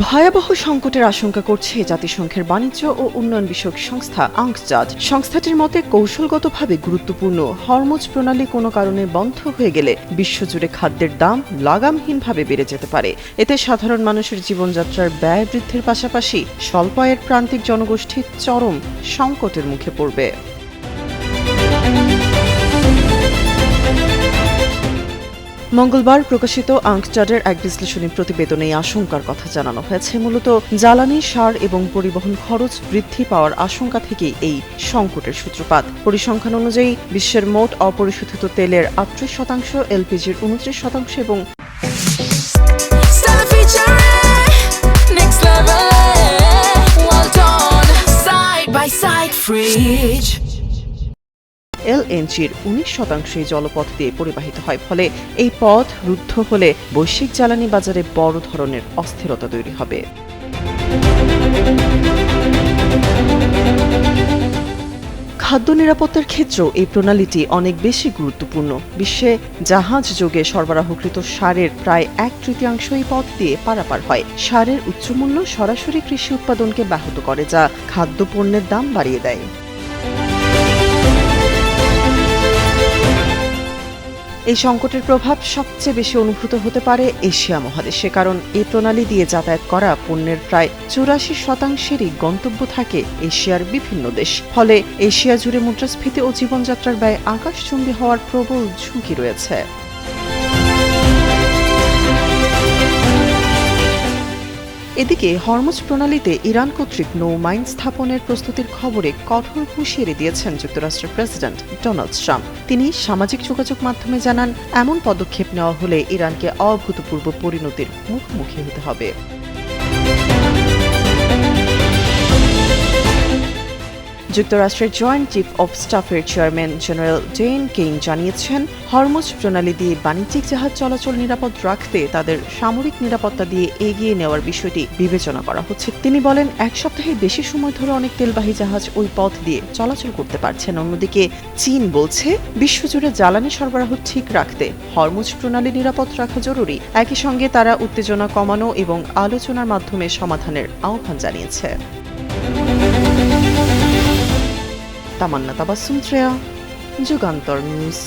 ভয়াবহ সংকটের আশঙ্কা করছে জাতিসংঘের বাণিজ্য ও উন্নয়ন বিষয়ক সংস্থা আঙ্কজাদ। সংস্থাটির মতে কৌশলগতভাবে গুরুত্বপূর্ণ হরমুজ প্রণালী কোনো কারণে বন্ধ হয়ে গেলে বিশ্বজুড়ে খাদ্যের দাম লাগামহীনভাবে বেড়ে যেতে পারে। এতে সাধারণ মানুষের জীবনযাত্রার ব্যয় বৃদ্ধির পাশাপাশি স্বল্প আয়ের প্রান্তিক জনগোষ্ঠী চরম সংকটের মুখে পড়বে। মঙ্গলবার প্রকাশিত আঙ্কজাডের এক বিশ্লেষণী প্রতিবেদনে আশঙ্কার কথা জানানো হয়েছে। মূলত জ্বালানি, সার এবং পরিবহন খরচ বৃদ্ধি পাওয়ার আশঙ্কা থেকেই এই সংকটের সূত্রপাত। পরিসংখ্যান অনুযায়ী বিশ্বের মোট অপরিশোধিত তেলের ৩৮%, এলপিজির ২৯% এবং এলএনজির ১৯% জলপথ দিয়ে পরিবাহিত হয়। ফলে এই পথ রুদ্ধ হলে বৈশ্বিক জ্বালানি বাজারে বড় ধরনের অস্থিরতা তৈরি হবে। খাদ্য নিরাপত্তার ক্ষেত্রেও এই প্রণালীটি অনেক বেশি গুরুত্বপূর্ণ। বিশ্বে জাহাজ যোগে সরবরাহকৃত সারের প্রায় ১/৩ এই পথ দিয়ে পারাপার হয়। সারের উচ্চমূল্য সরাসরি কৃষি উৎপাদনকে ব্যাহত করে, যা খাদ্যপণ্যের দাম বাড়িয়ে দেয়। এই সংকটের প্রভাব সবচেয়ে বেশি অনুভূত হতে পারে এশিয়া মহাদেশে, কারণ এই প্রণালী দিয়ে যাতায়াত করা পণ্যের প্রায় ৮৪%-ই গন্তব্য থাকে এশিয়ার বিভিন্ন দেশ। ফলে এশিয়া জুড়ে মুদ্রাস্ফীতি ও জীবনযাত্রার ব্যয় আকাশচুম্বী হওয়ার প্রবল ঝুঁকি রয়েছে। এদিকে হরমুজ প্রণালীতে ইরান কর্তৃক নৌমাইন স্থাপনের প্রস্তুতির খবরে কঠোর হুঁশিয়ারি দিয়েছেন যুক্তরাষ্ট্রের প্রেসিডেন্ট ডোনাল্ড ট্রাম্প। তিনি সামাজিক যোগাযোগ মাধ্যমে জানান, এমন পদক্ষেপ নেওয়া হলে ইরানকে অভূতপূর্ব পরিণতির মুখোমুখি হতে হবে। যুক্তরাষ্ট্রের জয়েন্ট চিফ অব স্টাফের চেয়ারম্যান জেনারেল ডেন কেইন জানিয়েছেন, হরমুজ প্রণালী দিয়ে বাণিজ্যিক জাহাজ চলাচল নিরাপদ রাখতে তাদের সামরিক নিরাপত্তা দিয়ে এগিয়ে নেওয়ার বিষয়টি বিবেচনা করা হচ্ছে। তিনি বলেন, ১ সপ্তাহের বেশি সময় ধরে অনেক তেলবাহী জাহাজ ওই পথ দিয়ে চলাচল করতে পারছেন। অন্যদিকে চীন বলছে, বিশ্বজুড়ে জ্বালানি সরবরাহ ঠিক রাখতে হরমুজ প্রণালী নিরাপদ রাখা জরুরি। একই সঙ্গে তারা উত্তেজনা কমানো এবং আলোচনার মাধ্যমে সমাধানের আহ্বান জানিয়েছে। তামান্না তাবাসসুম, যুগান্তর নিউজ।